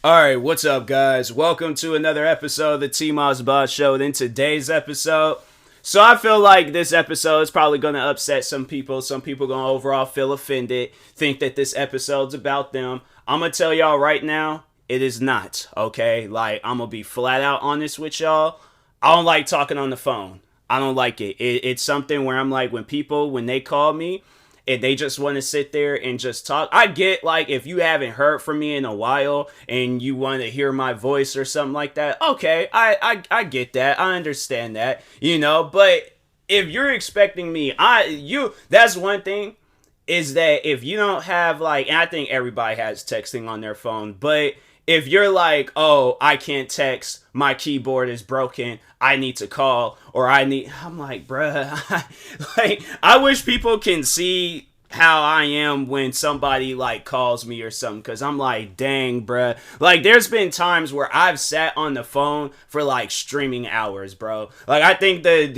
Alright, what's up, guys? Welcome to another episode of the TMossBoss Show. In today's episode, so I feel like this episode is probably going to upset some people. Some people going to overall feel offended, think that this episode's about them. I'm going to tell y'all right now, it is not, okay? Like, I'm going to be flat out honest with y'all. I don't like talking on the phone. I don't like it. It's something where I'm like, when they call me, and they just want to sit there and just talk. I get, like, if you haven't heard from me in a while and you want to hear my voice or something like that, okay, I get that. I understand that, but if you're expecting me, that's one thing, is that if you don't have, like, and I think everybody has texting on their phone, but if you're like, oh, I can't text, my keyboard is broken, I need to call, I'm like, bruh, like, I wish people can see how I am when somebody, like, calls me or something, because I'm like, dang, bruh. Like, there's been times where I've sat on the phone for, like, streaming hours, bro. Like, I think the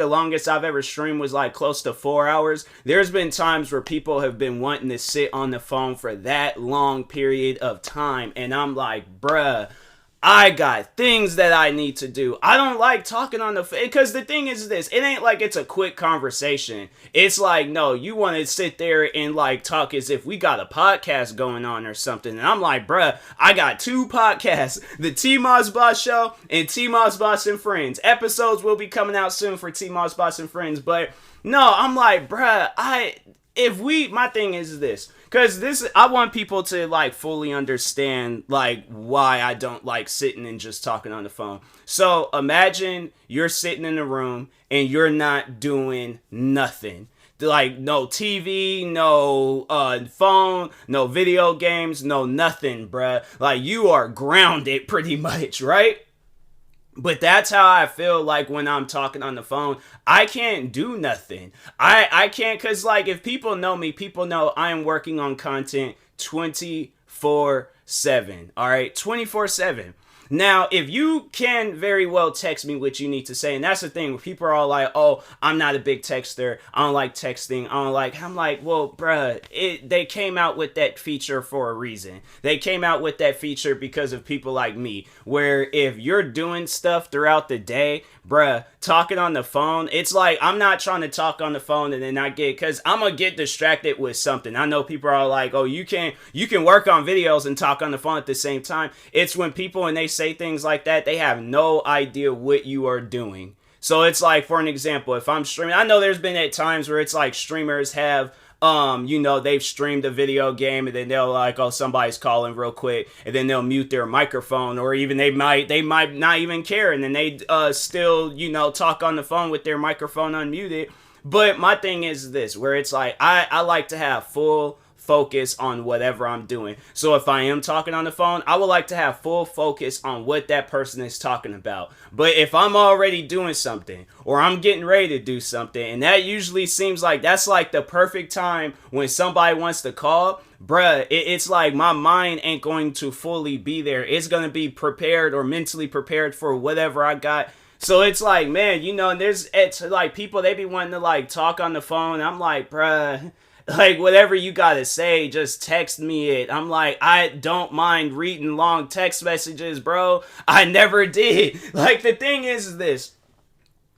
longest I've ever streamed was, like, close to 4 hours. There's been times where people have been wanting to sit on the phone for that long period of time, and I'm like, bruh, I got things that I need to do. I don't like talking on the phone, because the thing is this, it ain't like it's a quick conversation. It's like, no, you want to sit there and, like, talk as if we got a podcast going on or something. And I'm like, bruh, I got 2 podcasts, the TMossBoss Show and TMossBoss and Friends. Episodes will be coming out soon for TMossBoss and Friends, but no, I'm like, bruh, my thing is this, because I want people to, like, fully understand, like, why I don't like sitting and just talking on the phone. So imagine you're sitting in a room and you're not doing nothing. Like, no TV, no phone, no video games, no nothing, bruh. Like, you are grounded pretty much, right? But that's how I feel like when I'm talking on the phone. I can't do nothing. I can't, because, like, if people know me, people know I am working on content 24/7. All right, 24/7. Now, if you can very well text me what you need to say, and that's the thing, people are all like, oh, I'm not a big texter, I don't like texting, I'm like, well, bruh, they came out with that feature for a reason. They came out with that feature because of people like me, where if you're doing stuff throughout the day, bruh, talking on the phone, it's like, I'm not trying to talk on the phone and then not because I'm gonna get distracted with something. I know people are like, oh, you can work on videos and talk on the phone at the same time. It's when people, when they say things like that, they have no idea what you are doing. So it's like, for an example, if I'm streaming, I know there's been at times where it's like streamers have they've streamed a video game and then they'll like, oh, somebody's calling real quick, and then they'll mute their microphone, or even they might not even care, and then they still, talk on the phone with their microphone unmuted. But my thing is this, where it's like, I like to have full focus on whatever I'm doing. So if I am talking on the phone, I would like to have full focus on what that person is talking about. But if I'm already doing something, or I'm getting ready to do something, and that usually seems like that's like the perfect time when somebody wants to call, bruh, it's like my mind ain't going to fully be there. It's going to be prepared or mentally prepared for whatever I got. So it's like, man, it's like people, they be wanting to, like, talk on the phone. I'm like, bruh, like, whatever you gotta say, just text me it. I'm like, I don't mind reading long text messages, bro. I never did. Like, the thing is this,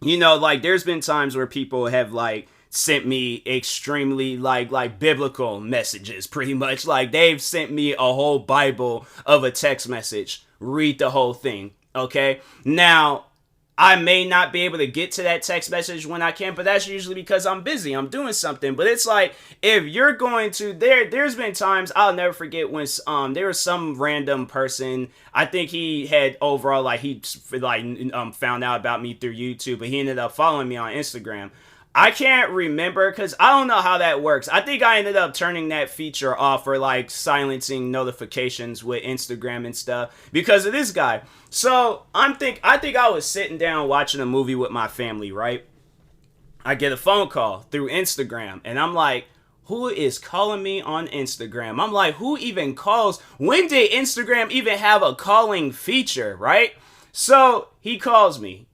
like, there's been times where people have, like, sent me extremely, like biblical messages, pretty much. Like, they've sent me a whole Bible of a text message. Read the whole thing, okay? Now, I may not be able to get to that text message when I can, but that's usually because I'm busy. I'm doing something. But it's like, if you're going to, there's been times, I'll never forget when there was some random person, I think he had overall, like, he found out about me through YouTube, but he ended up following me on Instagram. I can't remember, because I don't know how that works. I think I ended up turning that feature off, or, like, silencing notifications with Instagram and stuff because of this guy. So I think I was sitting down watching a movie with my family, right? I get a phone call through Instagram, and I'm like, who is calling me on Instagram? I'm like, who even calls? When did Instagram even have a calling feature, right? So he calls me.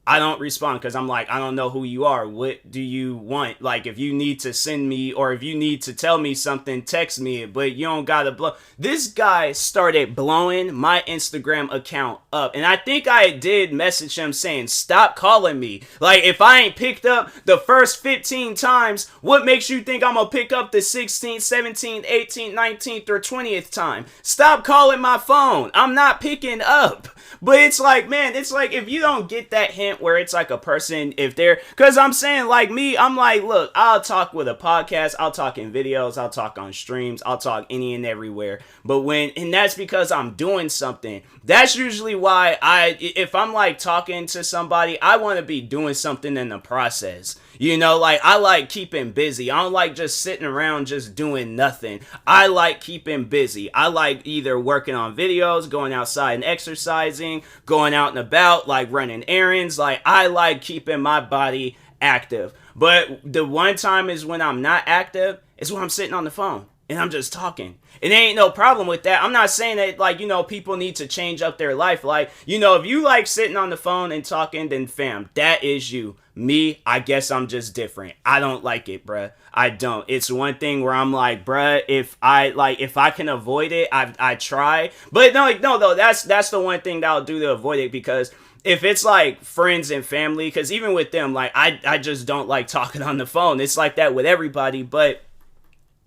I don't respond because I'm like, I don't know who you are. What do you want? Like, if you need to send me or if you need to tell me something, text me, but you don't gotta blow. This guy started blowing my Instagram account up. And I think I did message him saying, stop calling me. Like, if I ain't picked up the first 15 times, what makes you think I'm gonna pick up the 16th, 17th, 18th, 19th, or 20th time? Stop calling my phone. I'm not picking up. But it's like, man, it's like if you don't get that hint where it's like a person, if they're, because I'm saying like me, I'm like, look, I'll talk with a podcast, I'll talk in videos, I'll talk on streams, I'll talk any and everywhere. But and that's because I'm doing something. That's usually why if I'm like talking to somebody, I want to be doing something in the process. You know, like I like keeping busy. I don't like just sitting around just doing nothing. I like keeping busy. I like either working on videos, going outside and exercising, going out and about, like running errands. Like I like keeping my body active. But the one time is when I'm not active is when I'm sitting on the phone and I'm just talking. And there ain't no problem with that. I'm not saying that, like, you know, people need to change up their life. Like, you know, if you like sitting on the phone and talking, then fam, that is you. Me, I guess I'm just different. I don't like it, bruh. I don't. It's one thing where I'm like, bruh, if I can avoid it, I try. But no, that's the one thing that I'll do to avoid it, because if it's like friends and family, because even with them, like, I just don't like talking on the phone. It's like that with everybody, but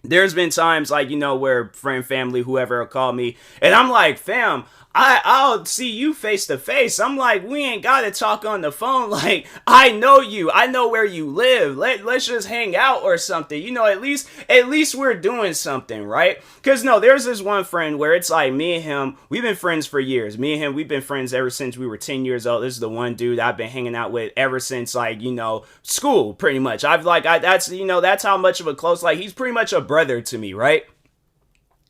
there's been times, like, you know, where friend, family, whoever will call me, and I'm like, fam, I'll see you face to face. I'm like, we ain't gotta talk on the phone. Like, I know you. I know where you live. Let's just hang out or something. You know, at least we're doing something, right? Because, no, there's this one friend where it's like me and him, we've been friends for years. Me and him, we've been friends ever since we were 10 years old. This is the one dude I've been hanging out with ever since, like, you know, school, pretty much. That's how much of a close, like, he's pretty much a brother to me, right?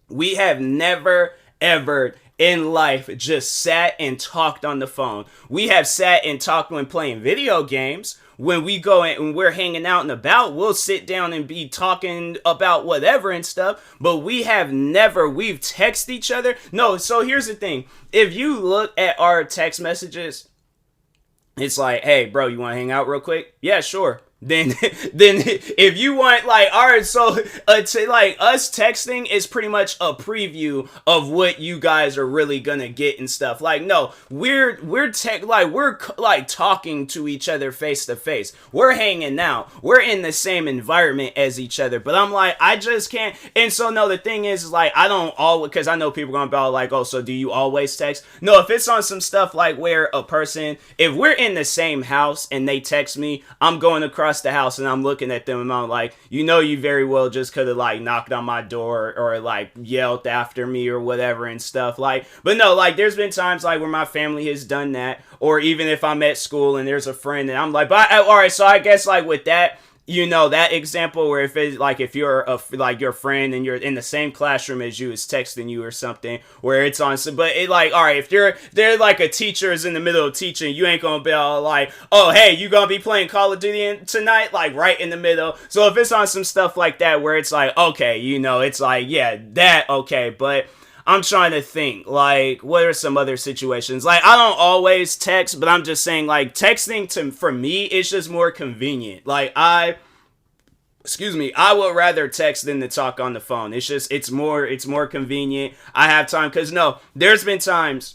We have never, ever in life just sat and talked on the phone. We have sat and talked when playing video games. When we go and we're hanging out and about, we'll sit down and be talking about whatever and stuff. But we've texted each other. No, so here's the thing. If you look at our text messages, it's like, hey, bro, you want to hang out real quick? Yeah, sure. Then if you want, like, all right, so like us texting is pretty much a preview of what you guys are really gonna get and stuff. Like, no, we're talking to each other face to face. We're hanging out. We're in the same environment as each other. But I'm like, I just can't. And so no, the thing is like, I don't always, because I know people are gonna be all like, oh, so do you always text? No, if it's on some stuff like where a person, if we're in the same house and they text me, I'm going across the house and I'm looking at them and I'm like, you know, you very well just could have like knocked on my door or like yelled after me or whatever and stuff. Like, but no, like there's been times like where my family has done that, or even if I'm at school and there's a friend and I'm like, but all right, so I guess like with that, you know, that example where if it's like, if you're like your friend and you're in the same classroom as you is texting you or something, where it's on, but it like, all right, if they're like a teacher is in the middle of teaching, you ain't gonna be all like, oh, hey, you gonna be playing Call of Duty tonight, like right in the middle. So if it's on some stuff like that where it's like, okay, you know, it's like, yeah, that, okay, but I'm trying to think, like, what are some other situations? Like, I don't always text, but I'm just saying, like, texting for me, it's just more convenient. Like, I would rather text than to talk on the phone. It's just, it's more convenient. I have time, because no, there's been times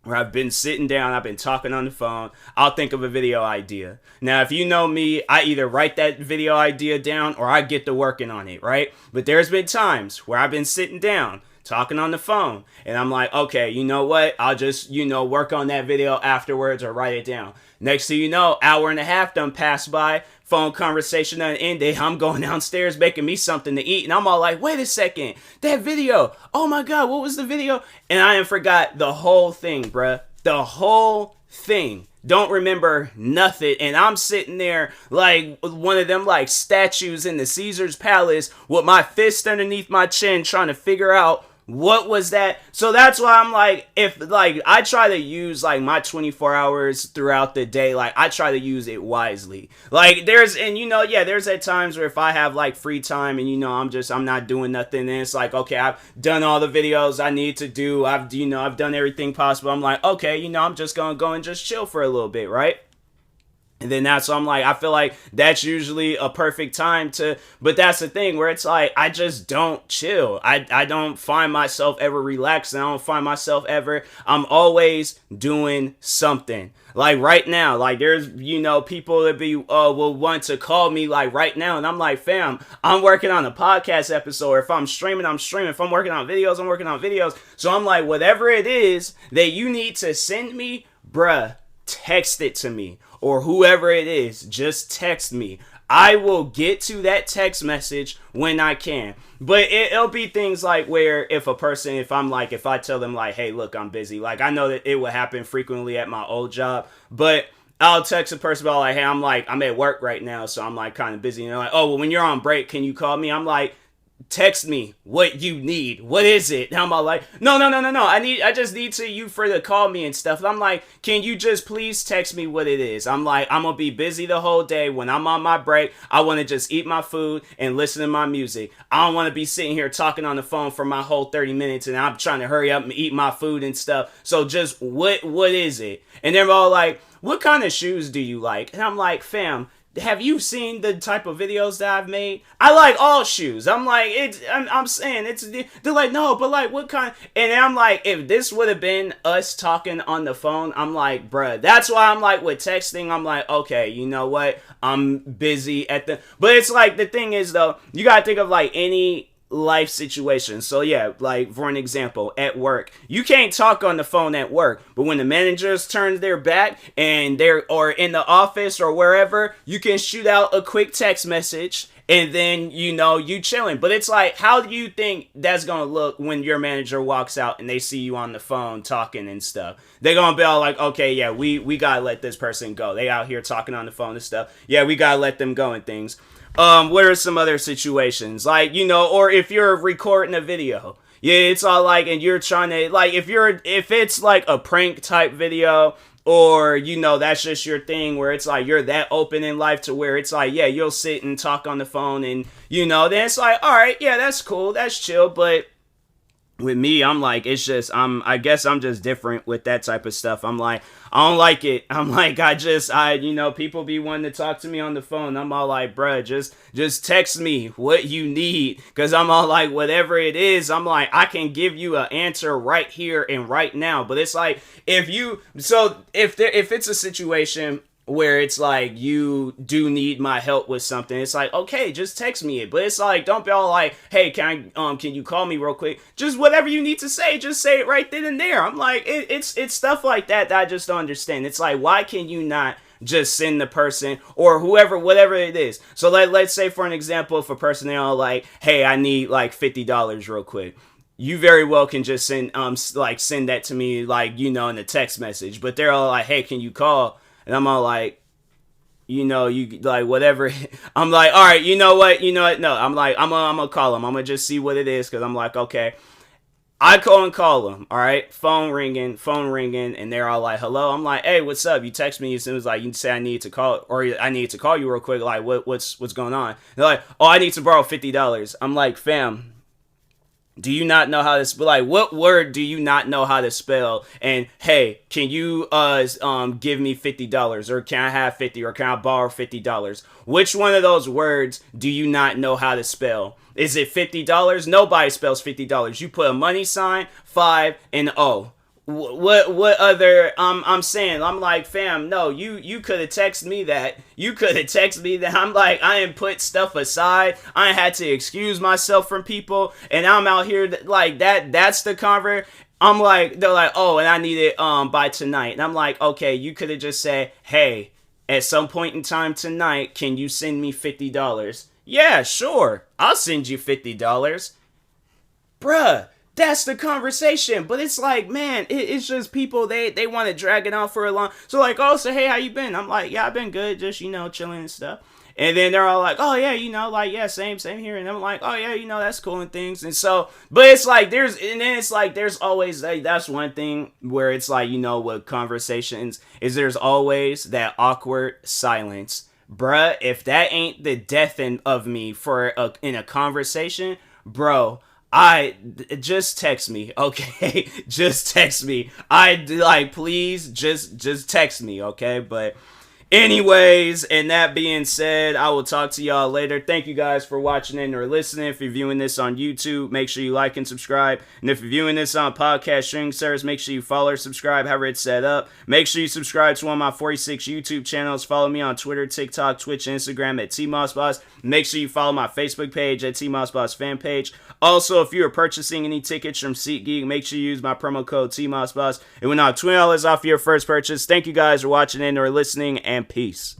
where I've been sitting down, I've been talking on the phone, I'll think of a video idea. Now, if you know me, I either write that video idea down or I get to working on it, right? But there's been times where I've been sitting down, talking on the phone, and I'm like, okay, you know what? I'll just, you know, work on that video afterwards or write it down. Next thing you know, hour and a half done passed by, phone conversation done ended, I'm going downstairs making me something to eat, and I'm all like, wait a second, that video, oh my god, what was the video? And I forgot the whole thing, bruh. The whole thing. Don't remember nothing, and I'm sitting there like one of them like statues in the Caesar's Palace with my fist underneath my chin trying to figure out what was that. So that's why I'm like, if like I try to use like my 24 hours throughout the day, like I try to use it wisely. Like there's at times where if I have like free time and you know I'm not doing nothing, and it's like, okay, I've done all the videos I need to do, I've done everything possible, I'm like, okay, you know, I'm just gonna go and just chill for a little bit, right? And then that's, so I'm like, I feel like that's usually a perfect time to, but that's the thing where it's like, I just don't chill. I don't find myself ever relaxed. And I don't find myself ever, I'm always doing something. Like right now, like there's, people that will want to call me like right now. And I'm like, fam, I'm working on a podcast episode. Or if I'm streaming, I'm streaming. If I'm working on videos, I'm working on videos. So I'm like, whatever it is that you need to send me, bruh, text it to me. Or whoever it is, just text me. I will get to that text message when I can. But it'll be things like where if I tell them like, hey, look, I'm busy. Like, I know that it would happen frequently at my old job. But I'll text a person about like, hey, I'm at work right now. So I'm like kind of busy. And they're like, oh, well, when you're on break, can you call me? I'm like, text me what you need. What is it? And I'm all like, no. I just need you for to call me and stuff. And I'm like, can you just please text me what it is? I'm like, I'm gonna be busy the whole day. When I'm on my break, I want to just eat my food and listen to my music. I don't want to be sitting here talking on the phone for my whole 30 minutes and I'm trying to hurry up and eat my food and stuff. So just what is it? And they're all like, what kind of shoes do you like? And I'm like, fam, have you seen the type of videos that I've made? I like all shoes. I'm like, I'm saying they're like, no, but like what kind? And I'm like, if this would have been us talking on the phone, I'm like, bruh, that's why I'm like with texting, I'm like, okay, you know what? I'm busy but it's like, the thing is though, you gotta think of like any life situation. So yeah, like for an example, at work, you can't talk on the phone at work, but when the managers turn their back and or in the office or wherever, you can shoot out a quick text message and then you chilling. But it's like, how do you think that's gonna look when your manager walks out and they see you on the phone talking and stuff? They're gonna be all like, okay, yeah, we gotta let this person go. They out here talking on the phone and stuff. Yeah, we gotta let them go and things. What are some other situations? Like, or if you're recording a video. Yeah, it's all like, and you're trying to, like, if it's like a prank type video, or, that's just your thing where it's like, you're that open in life to where it's like, yeah, you'll sit and talk on the phone and, then it's like, all right, yeah, that's cool, that's chill, but with me, I'm like, it's just, I guess I'm just different with that type of stuff. I'm like, I don't like it. I'm like, people be wanting to talk to me on the phone. I'm all like, bruh, just text me what you need. Cause I'm all like, whatever it is, I'm like, I can give you an answer right here and right now. But it's like, if it's a situation where it's like you do need my help with something, it's like, okay, just text me it. But it's like, don't be all like, hey, can you call me real quick? Just whatever you need to say, just say it right then and there. I'm like, it's stuff like that I just don't understand. It's like, why can you not just send the person or whoever, whatever it is? So let's say for an example, if a person, they're all like, hey, I need like $50 real quick. You very well can just send that to me, like, in a text message. But they're all like, hey, can you call? And I'm all like, you like whatever. I'm like, all right, you know what? No, I'm like, I'm gonna call him. I'm gonna just see what it is. Cause I'm like, okay, I call him. All right. Phone ringing. And they're all like, hello. I'm like, hey, what's up? You text me as soon as like, you say I need to call you real quick. Like what's going on? They're like, oh, I need to borrow $50. I'm like, fam, do you not know how to spell? Like, what word do you not know how to spell? And hey, can you give me $50, or can I have 50, or can I borrow $50? Which one of those words do you not know how to spell? Is it $50? Nobody spells $50. You put a money sign, 5, and O. What other I'm saying, I'm like, fam, no, you could have texted me that. I'm like, I ain't put stuff aside. I ain't had to excuse myself from people, and I'm out here like that's the convert. I'm like, they're like, oh, and I need it by tonight. And I'm like, okay, you could have just said, hey, at some point in time tonight, can you send me $50? Yeah, sure, I'll send you $50. Bruh, that's the conversation. But it's like, man, it's just people, they want to drag it on for a long. So like, oh, so hey, how you been? I'm like, yeah, I've been good, just chilling and stuff. And then they're all like, oh yeah, like, yeah, same here. And I'm like, oh yeah, that's cool and things. And so, but it's like there's always like, that's one thing where it's like, with conversations is there's always that awkward silence. Bruh, if that ain't the death of me in a conversation, bro, just text me, okay? Just text me. Please just text me, okay? But Anyways, and that being said, I will talk to y'all later. Thank you guys for watching and or listening. If you're viewing this on YouTube, make sure you like and subscribe. And if you're viewing this on podcast streaming service, make sure you follow or subscribe, however it's set up. Make sure you subscribe to one of my 46 YouTube channels. Follow me on Twitter, TikTok, Twitch, and Instagram at TMossBoss. Make sure you follow my Facebook page at TMossBoss fan page. Also, if you are purchasing any tickets from SeatGeek, make sure you use my promo code TMossBoss. It will knock $20 off your first purchase. Thank you guys for watching and or listening, and peace.